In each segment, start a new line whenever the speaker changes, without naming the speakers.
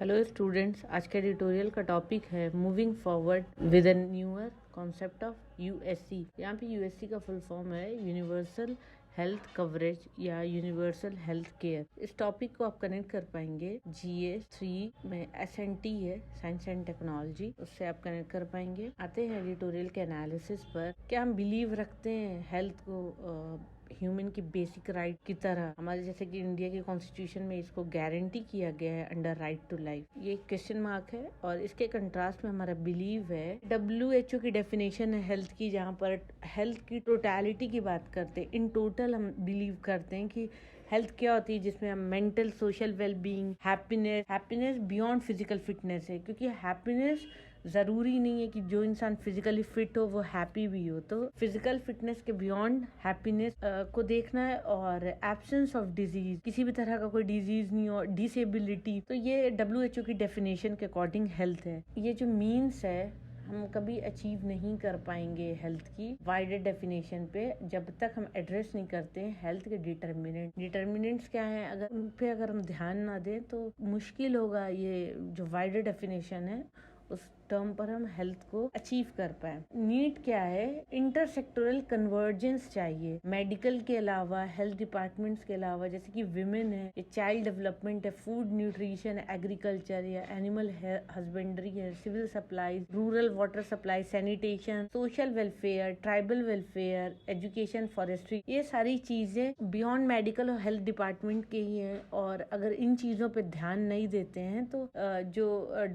Hello students, आज के editorial का टॉपिक है moving forward with a newer concept of USC. यहाँ पे यूएससी का फुल फॉर्म है यूनिवर्सल हेल्थ कवरेज या यूनिवर्सल हेल्थ केयर। इस टॉपिक को आप कनेक्ट कर पाएंगे जीएस 3 में एसएनटी है, साइंस एंड टेक्नोलॉजी, उससे आप कनेक्ट कर पाएंगे। आते हैं एडिटोरियल के एनालिसिस पर। क्या हम बिलीव रखते हैं हेल्थ को ह्यूमन की बेसिक राइट की तरह? हमारे जैसे कि इंडिया के कॉन्स्टिट्यूशन में इसको गारंटी किया गया है अंडर राइट टू लाइफ। ये क्वेश्चन मार्क है और इसके कंट्रास्ट में हमारा बिलीव है WHO की डेफिनेशन है हेल्थ की, जहाँ पर हेल्थ की टोटलिटी की बात करते हैं। इन टोटल हम बिलीव करते हैं कि हेल्थ क्या होती है, जिसमें हम mental, social wellbeing, happiness beyond physical fitness है। क्योंकि हैप्पीनेस जरूरी नहीं है कि जो इंसान फिजिकली फिट हो वो हैप्पी भी हो। तो फिजिकल फिटनेस के बियॉन्ड हैप्पीनेस को देखना है। और एब्सेंस ऑफ डिजीज, किसी भी तरह का कोई डिजीज नहीं हो, डिसेबिलिटी, तो ये WHO की डेफिनेशन के अकॉर्डिंग हेल्थ है। ये जो मीन्स है हम कभी अचीव नहीं कर पाएंगे हेल्थ की वाइडर डेफिनेशन पे जब तक हम एड्रेस नहीं करते हैं हेल्थ के डिटर्मिनेंट्स क्या हैं। अगर उन पे हम ध्यान ना दें तो मुश्किल होगा ये जो वाइडर डेफिनेशन है उस टर्म पर हम हेल्थ को अचीव कर पाए। नीड क्या है? इंटरसेक्टोरल कन्वर्जेंस चाहिए। मेडिकल के अलावा, हेल्थ डिपार्टमेंट्स के अलावा, जैसे कि विमेन है, ये चाइल्ड डेवलपमेंट है, फूड न्यूट्रिशन, एग्रीकल्चर या एनिमल हस्बेंड्री है, civil supplies, rural water supply, sanitation, social welfare, tribal welfare, education, forestry, ये सारी चीजें बियॉन्ड मेडिकल और हेल्थ डिपार्टमेंट के ही है। और अगर इन चीजों पे ध्यान नहीं देते हैं तो जो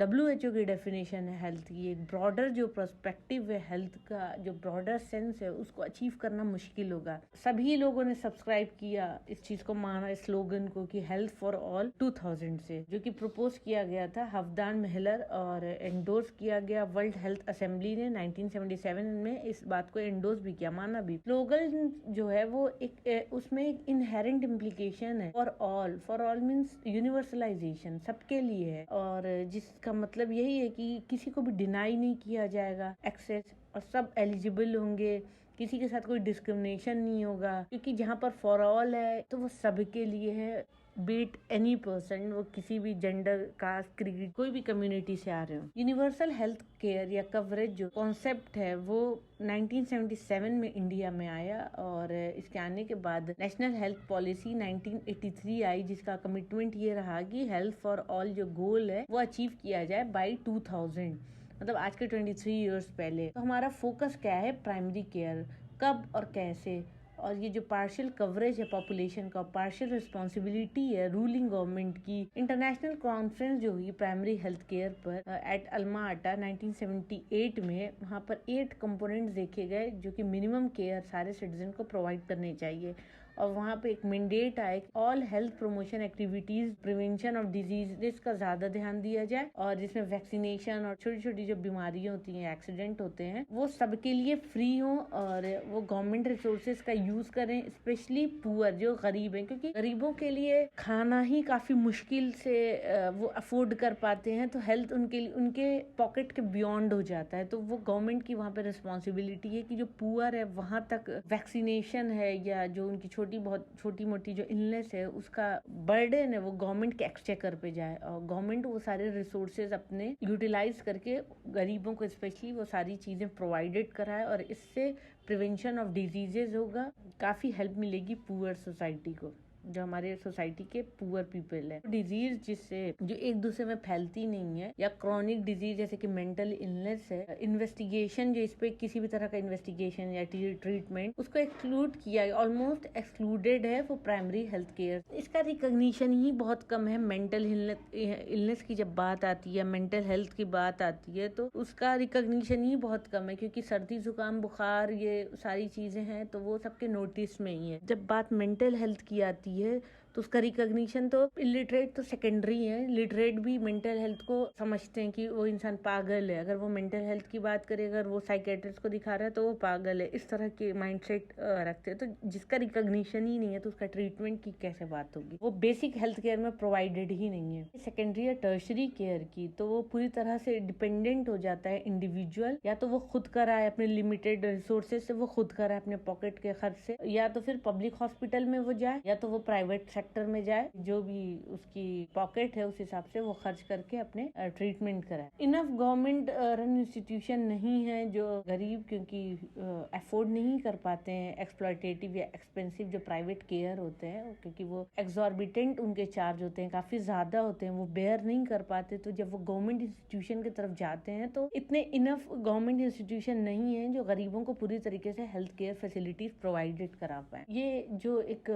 WHO की डेफिनेशन है हेल्थ की, एक ब्रॉडर जो पर्सपेक्टिव है हेल्थ का, जो ब्रॉडर सेंस है, उसको अचीव करना मुश्किल होगा। सभी लोगों ने सब्सक्राइब किया इस चीज को, माना इस स्लोगन को कि हेल्थ फॉर ऑल 2000 से, जो कि प्रपोज किया गया था हफ्दान महलर और एंडोर्स किया गया वर्ल्ड हेल्थ असेंबली ने 1977 में। इस बात को एंडोर्स भी किया, माना भी। स्लोगन जो है वो एक उसमें एक इनहेरेंट इम्प्लीकेशन है। फॉर ऑल मीन्स यूनिवर्सलाइजेशन, सबके लिए है। और जिसका मतलब यही है कि किसी को भी डिनाई नहीं किया जाएगा एक्सेस, और सब एलिजिबल होंगे, किसी के साथ कोई डिस्क्रिमिनेशन नहीं होगा। क्योंकि जहाँ पर फॉर ऑल है तो वो सबके लिए है, बीट एनी पर्सन, वो किसी भी जेंडर, कास्ट, क्रीड, कोई भी कम्युनिटी से आ रहे हो। यूनिवर्सल हेल्थ केयर या कवरेज जो कॉन्सेप्ट है वो 1977 में इंडिया में आया। और इसके आने के बाद नेशनल हेल्थ पॉलिसी 1983 आई, जिसका कमिटमेंट ये रहा कि हेल्थ फॉर ऑल जो गोल है वो अचीव किया जाए बाय 2000, मतलब आज के 23 इयर्स पहले। तो हमारा फोकस क्या है? Primary care. कब और कैसे? और ये जो पार्शियल कवरेज है पॉपुलेशन का, पार्शियल रिस्पॉन्सिबिलिटी है रूलिंग गवर्नमेंट की। इंटरनेशनल कॉन्फ्रेंस जो हुई प्राइमरी हेल्थ केयर पर एट अल्मा आटा 1978 में, वहाँ पर 8 कंपोनेंट्स देखे गए जो कि मिनिमम केयर सारे सिटीजन को प्रोवाइड करने चाहिए। और वहाँ पे एक मैंडेट आए all health promotion activities, prevention of disease का ज्यादा ध्यान दिया जाए, और जिसमें वैक्सीनेशन और छोटी छोटी जो बीमारियां होती हैं, एक्सीडेंट होते हैं, वो सबके लिए फ्री हो। और वो गवर्नमेंट रिसोर्सेज का यूज करें, स्पेशली पुअर जो गरीब हैं, क्योंकि गरीबों के लिए खाना ही काफी मुश्किल से वो अफोर्ड कर पाते हैं। तो हेल्थ उनके लिए, उनके पॉकेट के बियॉन्ड हो जाता है। तो वो गवर्नमेंट की वहाँ पे रिस्पॉन्सिबिलिटी है कि जो पुअर है वहां तक वैक्सीनेशन है या जो उनकी बहुत छोटी मोटी जो इलनेस है उसका बर्डन है वो गवर्नमेंट के एक्सचेकर पे जाए। और गवर्नमेंट वो सारे रिसोर्सेज अपने यूटिलाइज करके गरीबों को स्पेशली वो सारी चीजें प्रोवाइडेड कराए, और इससे प्रिवेंशन ऑफ डिजीजेज होगा, काफी हेल्प मिलेगी पुअर सोसाइटी को, जो हमारे सोसाइटी के पुअर पीपल है। डिजीज जिससे जो एक दूसरे में फैलती नहीं है, या क्रॉनिक डिजीज जैसे कि मेंटल इलनेस है, इन्वेस्टिगेशन जो इस पे किसी भी तरह का इन्वेस्टिगेशन या ट्रीटमेंट उसको एक्सक्लूड किया, ऑलमोस्ट एक्सक्लूडेड है वो प्राइमरी हेल्थ केयर। इसका रिकॉग्निशन ही बहुत कम है। मेंटल इलनेस की जब बात आती है, मेंटल हेल्थ की बात आती है, तो उसका रिकॉग्निशन ही बहुत कम है। क्योंकि सर्दी जुकाम बुखार ये सारी चीजें हैं तो वो सबके नोटिस में ही है। जब बात मेंटल हेल्थ की आती है तो उसका रिकॉग्निशन तो इलिटरेट तो सेकेंडरी है, लिटरेट भी मेंटल हेल्थ को समझते हैं कि वो इंसान पागल है। अगर वो मेंटल हेल्थ की बात करे, अगर वो साइकेट्रिस्ट को दिखा रहा है तो वो पागल है, इस तरह के माइंडसेट रखते हैं। तो जिसका रिकॉग्निशन ही नहीं है तो उसका ट्रीटमेंट की कैसे बात होगी? वो बेसिक हेल्थ केयर में प्रोवाइडेड ही नहीं है। सेकेंडरी या टर्शरी केयर की तो वो पूरी तरह से डिपेंडेंट हो जाता है इंडिविजुअल, या तो वो खुद कराए अपने लिमिटेड रिसोर्सेज से, वो खुद कराए अपने पॉकेट के खर्च से, या तो फिर पब्लिक हॉस्पिटल में वो जाए, या तो वो प्राइवेट सेक्टर में जाए, जो भी उसकी पॉकेट है उस हिसाब से वो खर्च करके अपने ट्रीटमेंट कराए। इनफ गवर्नमेंट रन इंस्टीट्यूशन नहीं है जो गरीब क्योंकि अफोर्ड नहीं कर पाते हैं एक्सप्लॉयटेटिव या एक्सपेंसिव जो प्राइवेट केयर होते हैं, क्योंकि वो एक्सॉर्बिटेंट उनके चार्ज होते हैं, काफी ज्यादा होते हैं, वो बेयर नहीं कर पाते। तो जब वो गवर्नमेंट इंस्टीट्यूशन की तरफ जाते हैं तो इतने इनफ गवर्नमेंट इंस्टीट्यूशन नहीं है जो गरीबों को पूरी तरीके से हेल्थ केयर फैसिलिटीज प्रोवाइडेड करा पाए। ये जो एक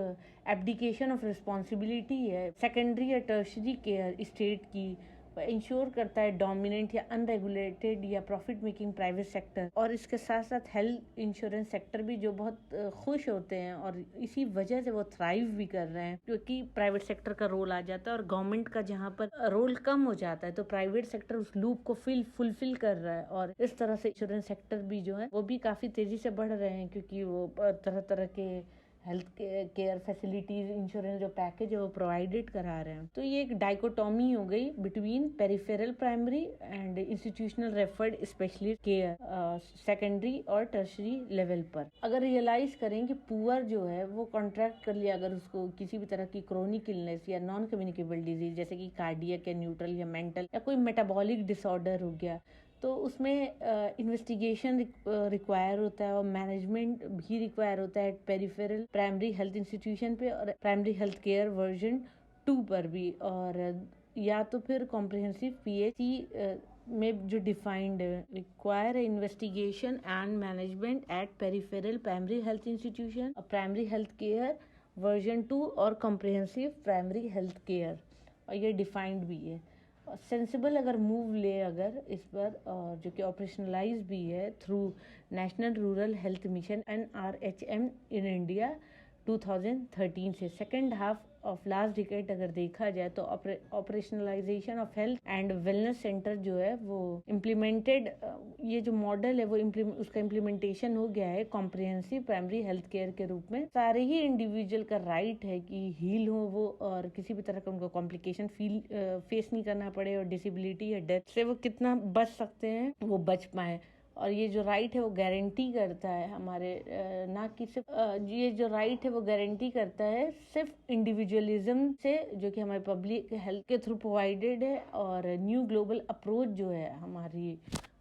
एब्डिकेशन ऑफ रिस्पॉन्सिबिलिटी है सेकेंडरी या टर्शरी केयर स्टेट की, इंश्योर करता है डोमिनेंट या अनरेगुलेटेड या प्रॉफिट मेकिंग प्राइवेट सेक्टर। और इसके साथ साथ हेल्थ इंश्योरेंस सेक्टर भी जो बहुत खुश होते हैं और इसी वजह से वो थ्राइव भी कर रहे हैं, क्योंकि प्राइवेट सेक्टर का रोल आ जाता है और गवर्नमेंट का जहाँ पर रोल कम हो जाता है तो प्राइवेट सेक्टर उस लूप को फुलफिल कर रहा है। और इस तरह से इंश्योरेंस सेक्टर भी जो है वो भी काफी तेजी से बढ़ रहे हैं, क्योंकि वो तरह तरह के हेल्थ केयर फैसिलिटीज इंश्योरेंस जो पैकेज है वो प्रोवाइडेड करा रहे हैं। तो ये एक डाइकोटॉमी हो गई between peripheral primary and institutional referred specialist care secondary और टर्शरी लेवल पर। अगर रियलाइज करें कि पुअर जो है वो कॉन्ट्रैक्ट कर लिया, अगर उसको किसी भी तरह की क्रोनिक इलनेस या नॉन कम्युनिकेबल डिजीज जैसे कि कार्डियक या न्यूट्रल या मेंटल या कोई मेटाबॉलिक डिसऑर्डर हो गया, तो उसमें इन्वेस्टिगेशन रिक्वायर होता है और मैनेजमेंट भी रिक्वायर होता है पेरिफेरल प्राइमरी हेल्थ इंस्टीट्यूशन पे और प्राइमरी हेल्थ केयर वर्जन 2 पर भी। और या तो फिर कॉम्प्रिहेंसिव PHC में जो defined require investigation and management eight peripheral primary health institution और प्राइमरी हेल्थ केयर वर्जन 2 और कॉम्प्रिहेंसिव प्राइमरी हेल्थ केयर, और ये डिफाइंड भी है। सेंसिबल अगर मूव ले अगर इस पर, और जो कि ऑपरेशनलाइज भी है through national rural health mission NRHM in India 2013 से। Second half of last decade अगर देखा जाए तो operationalisation of health and wellness centre जो है वो इम्प्लीमेंटेड, ये जो मॉडल है वो उसका इम्प्लीमेंटेशन हो गया है कॉम्प्रिहेंसिव प्राइमरी हेल्थ केयर के रूप में। सारे ही इंडिविजुअल का राइट है कि हील हो वो और किसी भी तरह का उनको कॉम्प्लिकेशन फेस नहीं करना पड़े, और डिसेबिलिटी या डेथ से वो कितना बच सकते हैं वो बच पाए। और ये जो राइट है वो गारंटी करता है हमारे ना कि सिर्फ ये जो राइट है वो गारंटी करता है सिर्फ इंडिविजुअलिज्म से, जो कि हमारे पब्लिक हेल्थ के थ्रू प्रोवाइडेड है। और न्यू ग्लोबल अप्रोच जो है हमारी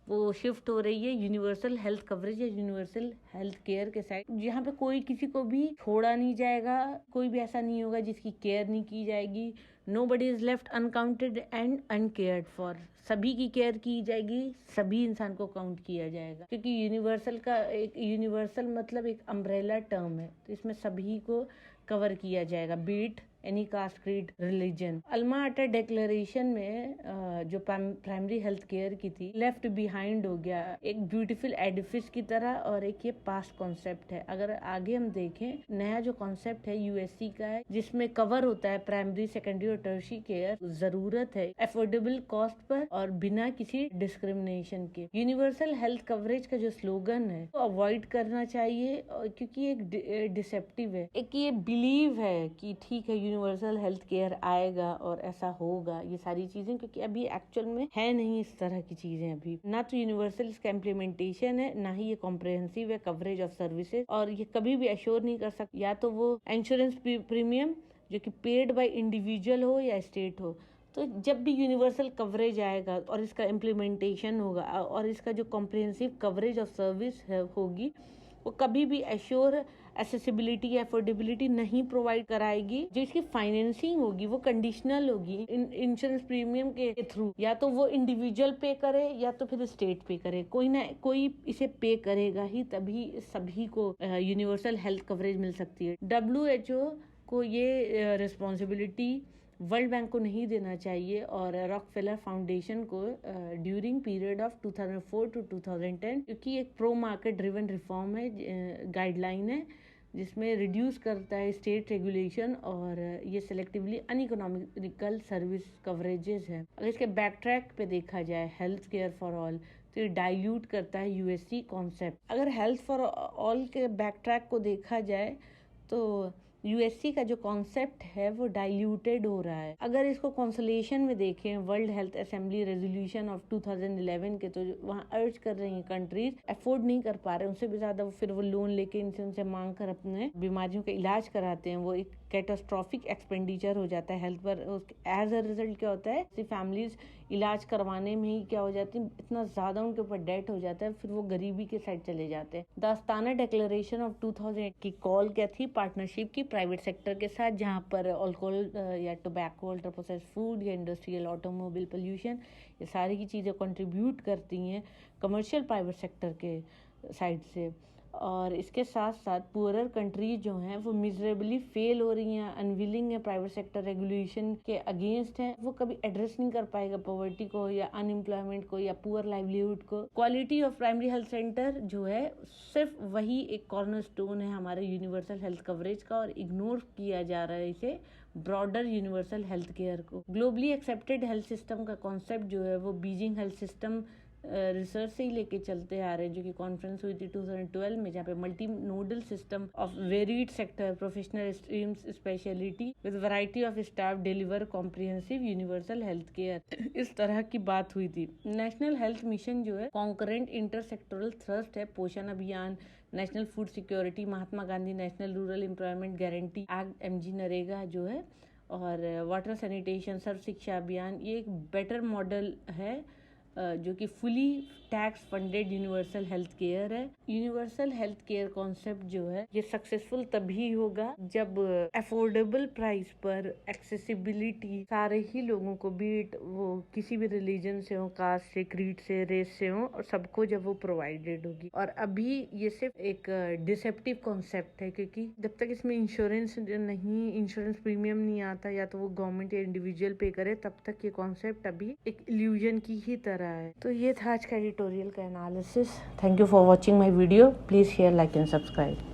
वो शिफ्ट हो रही है यूनिवर्सल हेल्थ कवरेज या यूनिवर्सल हेल्थ केयर के साइड, जहाँ पे कोई किसी को भी छोड़ा नहीं जाएगा, कोई भी ऐसा नहीं होगा जिसकी केयर नहीं की जाएगी। Nobody is left uncounted and uncared for। सभी की केयर की जाएगी, सभी इंसान को काउंट किया जाएगा, क्योंकि यूनिवर्सल का एक यूनिवर्सल मतलब एक अम्ब्रेला टर्म है, तो इसमें सभी को कवर किया जाएगा, be it any caste creed religion. Alma Ata declaration में जो प्राइमरी हेल्थ केयर की थी लेफ्ट बिहाइंड हो गया एक ब्यूटीफुल एडिफिस की तरह, और एक ये पास्ट कॉन्सेप्ट है। अगर आगे हम देखें नया जो कॉन्सेप्ट है USC का है, जिसमें कवर होता है प्राइमरी सेकेंडरी और टर्शरी केयर, जरूरत है अफोर्डेबल कॉस्ट पर और बिना किसी डिस्क्रिमिनेशन के। यूनिवर्सल हेल्थ कवरेज का जो स्लोगन है वो अवॉइड करना चाहिए, क्योंकि एक डिसेप्टिव है, एक ये बिलीव है कि ठीक है यूनिवर्सल हेल्थ केयर आएगा और ऐसा होगा, ये सारी चीजें, क्योंकि अभी एक्चुअल में है नहीं इस तरह की चीजें। अभी ना तो यूनिवर्सल इसका इम्प्लीमेंटेशन है, ना ही ये कॉम्प्रिहेंसिव है कवरेज ऑफ सर्विसेज, और ये कभी भी एश्योर नहीं कर सकता या तो वो इंश्योरेंस प्रीमियम जो कि पेड बाय इंडिविजुअल हो या स्टेट हो। तो जब भी यूनिवर्सल कवरेज आएगा और इसका इम्प्लीमेंटेशन होगा और इसका जो कॉम्प्रिहेंसिव कवरेज ऑफ सर्विस होगी, वो कभी भी एश्योर एसेसिबिलिटी या अफोर्डेबिलिटी नहीं प्रोवाइड कराएगी। जो इसकी फाइनेंसिंग होगी वो कंडीशनल होगी इंश्योरेंस प्रीमियम के थ्रू, या तो वो इंडिविजुअल पे करे या तो फिर स्टेट पे करे, कोई ना कोई इसे पे करेगा ही, तभी सभी को यूनिवर्सल हेल्थ कवरेज मिल सकती है। WHO को ये रिस्पॉन्सिबिलिटी वर्ल्ड बैंक को नहीं देना चाहिए, और रॉकफेलर फाउंडेशन को ड्यूरिंग पीरियड ऑफ 2004 to 2010, क्योंकि एक प्रो मार्केट ड्रिवन रिफॉर्म है, गाइडलाइन है, जिसमें रिड्यूस करता है स्टेट रेगुलेशन और ये सेलेक्टिवली अनइकोनॉमिकल सर्विस कवरेजेस है। अगर इसके बैक ट्रैक पे देखा जाए हेल्थ केयर फॉर ऑल, तो ये डाइल्यूट करता है USC कॉन्सेप्ट। अगर हेल्थ फॉर ऑल के बैक ट्रैक को देखा जाए तो USC का जो कॉन्सेप्ट है वो डाइल्यूटेड हो रहा है। अगर इसको कॉन्सोलेशन में देखें world health assembly resolution of 2011 के, तो वहाँ अर्ज कर रही हैं कंट्रीज अफोर्ड नहीं कर पा रहे, उनसे भी ज्यादा फिर वो लोन लेके इनसे उनसे मांग कर अपने बीमारियों का इलाज कराते हैं, वो एक कैटास्ट्रॉफिक एक्सपेंडिचर हो जाता है हेल्थ पर। एज अ रिजल्ट क्या होता है, फैमिलीज इलाज करवाने में ही क्या हो जाती है, इतना ज़्यादा उनके ऊपर डेट हो जाता है, फिर वो गरीबी के साइड चले जाते हैं। द अस्ताना डिक्लेरेशन ऑफ 2008 की कॉल क्या थी, पार्टनरशिप की प्राइवेट सेक्टर के साथ, जहाँ पर अल्कोहल या टोबैको, अल्ट्रा प्रोसेस्ड फूड या इंडस्ट्रियल ऑटोमोबाइल पोल्यूशन, ये सारी की चीज़ें कंट्रीब्यूट करती हैं कमर्शियल प्राइवेट सेक्टर के साइड से। और इसके साथ साथ पुअरर कंट्रीज जो हैं वो मिजरेबली फेल हो रही हैं, अनविलिंग है, प्राइवेट सेक्टर रेगुलेशन के अगेंस्ट हैं, वो कभी एड्रेस नहीं कर पाएगा पॉवर्टी को या अनएम्प्लॉयमेंट को या पुअर लाइवलीहुड को। Quality of primary health centre जो है सिर्फ वही एक कॉर्नरस्टोन है हमारे यूनिवर्सल हेल्थ कवरेज का, और इग्नोर किया जा रहा है इसे ब्रॉडर यूनिवर्सल हेल्थ केयर को। ग्लोबली एक्सेप्टेड हेल्थ सिस्टम का कॉन्सेप्ट जो है वो बीजिंग हेल्थ सिस्टम रिसर्च से ही लेके चलते आ रहे हैं, जो कि कॉन्फ्रेंस हुई थी 2012 में, जहाँ पे multi nodal system of varied sector professional streams speciality with variety of staff deliver comprehensive universal health care, इस तरह की बात हुई थी। नेशनल हेल्थ मिशन जो है कॉन्करेंट इंटरसेक्टोरल थ्रस्ट है, Poshan Abhiyan, national food security, Mahatma Gandhi national rural employment guarantee act, MG NREGA जो है, और वाटर सैनिटेशन, सर्व शिक्षा अभियान, ये एक बेटर मॉडल है जो कि fully tax funded universal health care है। यूनिवर्सल हेल्थ केयर कॉन्सेप्ट जो है ये सक्सेसफुल तभी होगा जब अफोर्डेबल प्राइस पर एक्सेसिबिलिटी सारे ही लोगों को, बीट वो किसी भी रिलीजन से हो, कास्ट से, क्रीड से, रेस से हो, और सबको जब वो प्रोवाइडेड होगी। और अभी ये सिर्फ एक डिसेप्टिव कॉन्सेप्ट है, क्योंकि जब तक इसमें इंश्योरेंस प्रीमियम नहीं आता, या तो वो गवर्नमेंट या इंडिविजुअल पे करे, तब तक ये कॉन्सेप्ट अभी एक इल्यूजन की ही तरह है। तो ये था आज का एडिटोरियल का analysis. Thank you for watching my video. Please share, like and subscribe.